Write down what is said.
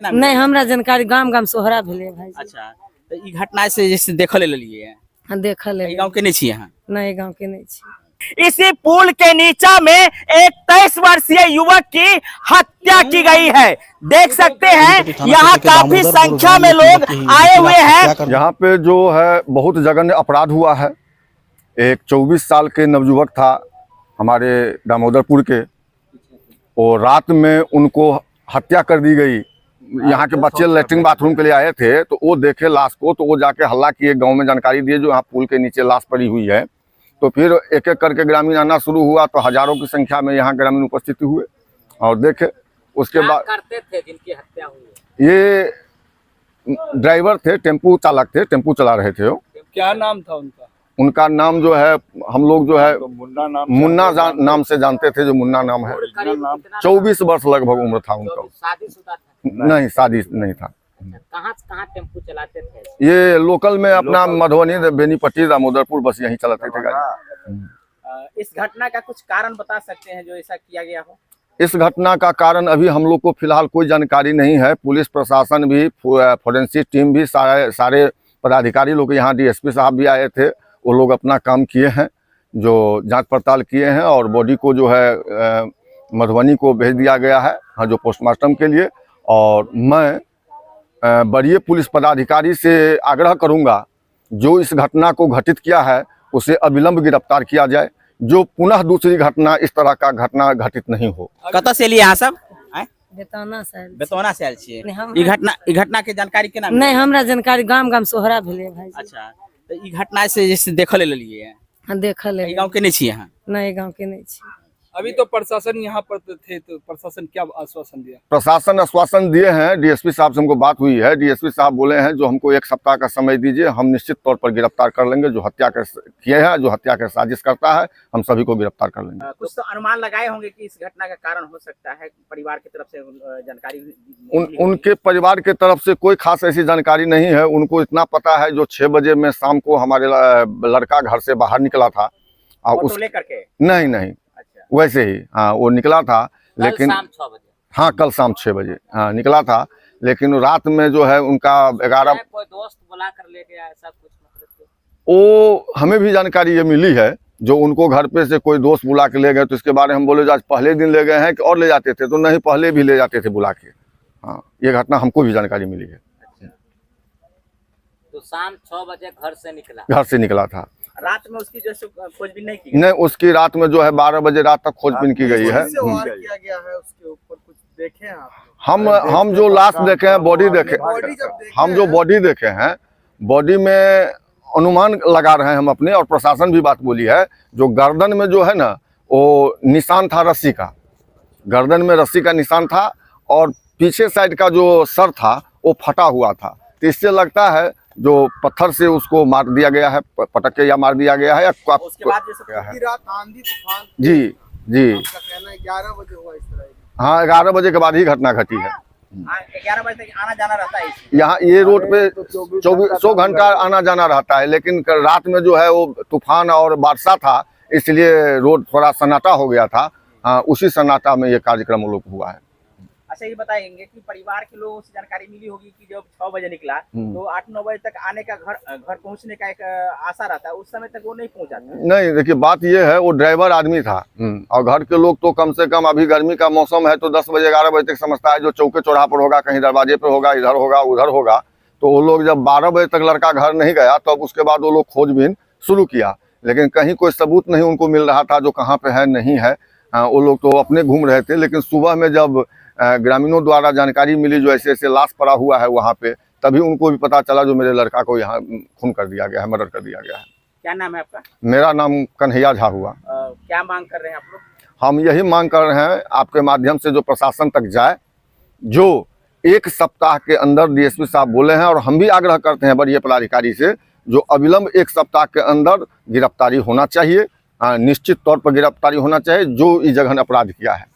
नहीं हमरा जानकारी गाम गाम सोहरा भेले भाई। अच्छा तो ई घटना से जैसे देखल लिए हां देखल है। गांव के नहीं छी यहाँ? नहीं गांव के नहीं छी। इसी पुल के नीचा में एक 23 वर्षीय युवक की हत्या की गई है। देख सकते हैं यहाँ काफी संख्या में लोग आए हुए हैं। यहाँ पे जो है बहुत जघन्य अपराध हुआ है। एक 24 साल के नवयुवक था हमारे दामोदरपुर के, और रात में उनको हत्या कर दी गई। यहाँ के बच्चे लेटरिन बाथरूम के लिए आए थे तो वो देखे लाश को, तो वो जाके हल्ला किए, गांव में जानकारी दिए जो यहाँ पुल के नीचे लाश पड़ी हुई है। तो फिर एक एक करके ग्रामीण आना शुरू हुआ, तो हजारों की संख्या में यहाँ ग्रामीण उपस्थित हुए और देखे। उसके बाद करते थे जिनकी हत्या हुई? ये ड्राइवर थे, टेम्पू चालक थे, टेम्पू चला रहे थे वो। क्या नाम था उनका? उनका नाम जो है हम लोग जो है मुन्ना नाम से जानते थे, जो मुन्ना नाम है। 24 वर्ष लगभग उम्र था उनका। शादीशुदा था? नहीं, शादी नहीं था। कहाँ टेम्पू चलाते थे? ये लोकल में अपना मधुबनी, बेनीपट्टी, दामोदरपुर, बस यहीं चलाते थे गाड़ी। इस घटना का कुछ कारण बता सकते हैं जो ऐसा किया गया हो? इस घटना का कारण अभी हम लोग को फिलहाल कोई जानकारी नहीं है। पुलिस प्रशासन भी, फोरेंसिक टीम भी, सारे पदाधिकारी लोग, यहाँ डीएसपी साहब भी आए थे। वो लोग अपना काम किए हैं, जो जांच पड़ताल किए हैं, और बॉडी को जो है मधुबनी को भेज दिया गया है, हाँ, जो पोस्टमार्टम के लिए। और मैं वरीय पुलिस पदाधिकारी से आग्रह करूंगा जो इस घटना को घटित किया है उसे अविलंब गिरफ्तार किया जाए, जो पुनः दूसरी घटना इस तरह का घटना घटित नहीं हो। कत से लिए यहाँ सब? बेतौना से। बेतौना से आयल छियै? ई घटना के जानकारी केना? नहीं हमरा जानकारी गाम गाम सोहरा भेले भाई। अच्छा तो ई घटना से जैसे देखल लिए? हां देखल है। गांव के नहीं छी यहाँ? नहीं गांव के नहीं छी। अभी तो प्रशासन यहाँ पर थे, तो प्रशासन क्या आश्वासन दिया? प्रशासन आश्वासन दिए हैं। डीएसपी साहब से हमको बात हुई है। डीएसपी साहब बोले हैं जो हमको 1 सप्ताह का समय दीजिए, हम निश्चित तौर पर गिरफ्तार कर लेंगे जो हत्या किए हैं, जो हत्या के साजिश करता है, हम सभी को गिरफ्तार कर लेंगे। कुछ तो अनुमान लगाए होंगे कि इस घटना का कारण हो सकता है, परिवार की तरफ से जानकारी? उनके परिवार के तरफ से कोई खास ऐसी जानकारी नहीं है। उनको इतना पता है जो 6 बजे में शाम को हमारे लड़का घर से बाहर निकला था, और उस लेकर के नहीं वैसे ही, हाँ, वो निकला था, लेकिन शाम 6 बजे, हाँ, कल शाम 6 बजे, हाँ, निकला था। लेकिन रात में जो है उनका 11 कोई दोस्त बुला कर ले गया, ऐसा कुछ मतलब? वो हमें भी जानकारी ये मिली है, जो उनको घर पे से कोई दोस्त बुला के ले गए। तो इसके बारे में हम बोले आज पहले दिन ले गए हैं कि और ले जाते थे, तो नहीं, पहले भी ले जाते थे बुला के। हाँ, ये घटना हमको भी जानकारी मिली है। तो शाम 6 बजे घर से निकला था। रात में उसकी जो खोजबीन नहीं की? नहीं, उसकी रात में जो है 12 बजे रात तक खोजबीन की गई है। किया गया है उसके ऊपर कुछ देखे हैं आप? हम जो लाश देखे हैं, बॉडी देखे, हम जो बॉडी देखे हैं, बॉडी में अनुमान लगा रहे हैं हम अपने, और प्रशासन भी बात बोली है। जो गर्दन में जो है ना, वो निशान था रस्सी का, गर्दन में रस्सी का निशान था, और पीछे साइड का जो सर था वो फटा हुआ था। तो इससे लगता है जो पत्थर से उसको मार दिया गया है, पटक के या मार दिया गया है, या उसके बाद जैसे रात आंधी तूफान? जी 11 बजे हुआ इस तरह? हाँ, 11 बजे के बाद ही घटना घटी है। 11 बजे तक आना जाना रहता है यहाँ, ये रोड पे 24 घंटा आना जाना रहता है, लेकिन रात में जो है वो तूफान और बारिश था, इसलिए रोड थोड़ा सन्नाटा हो गया था। हाँ, उसी सन्नाटा में ये कार्यक्रम लोग हुआ है। अच्छा ये बताएंगे कि परिवार के लोगों से जानकारी मिली होगी कि जब 6 बजे निकला तो 8-9 बजे तक आने का, घर पहुंचने का एक आशा रहता है, उस समय तक वो नहीं पहुंचा था? नहीं, देखिए बात ये है, वो ड्राइवर आदमी था, और घर के लोग तो कम से कम, अभी गर्मी का मौसम है तो 10 बजे 11 बजे तक समझता है जो चौके चौराहा पर होगा, कहीं दरवाजे पे होगा, इधर होगा, उधर होगा। तो वो लोग जब 12 बजे तक लड़का घर नहीं गया, तब तो उसके बाद वो लोग खोजबीन शुरू किया, लेकिन कहीं कोई सबूत नहीं उनको मिल रहा था जो कहाँ पे है नहीं है। वो लोग तो अपने घूम रहे थे। लेकिन सुबह में जब ग्रामीणों द्वारा जानकारी मिली जो ऐसे ऐसे लाश पड़ा हुआ है वहाँ पे, तभी उनको भी पता चला जो मेरे लड़का को यहाँ खून कर दिया गया है, मर्डर कर दिया गया है। क्या नाम है आपका? मेरा नाम कन्हैया झा हुआ। क्या मांग कर रहे हैं आप लोग? हम यही मांग कर रहे हैं आपके माध्यम से जो प्रशासन तक जाए, जो 1 सप्ताह के अंदर डीएसपी साहब बोले हैं, और हम भी आग्रह करते हैं वरीय पदाधिकारी से, जो अविलंब 1 सप्ताह के अंदर गिरफ्तारी होना चाहिए, निश्चित तौर पर गिरफ्तारी होना चाहिए जो इस जघन्य अपराध किया है।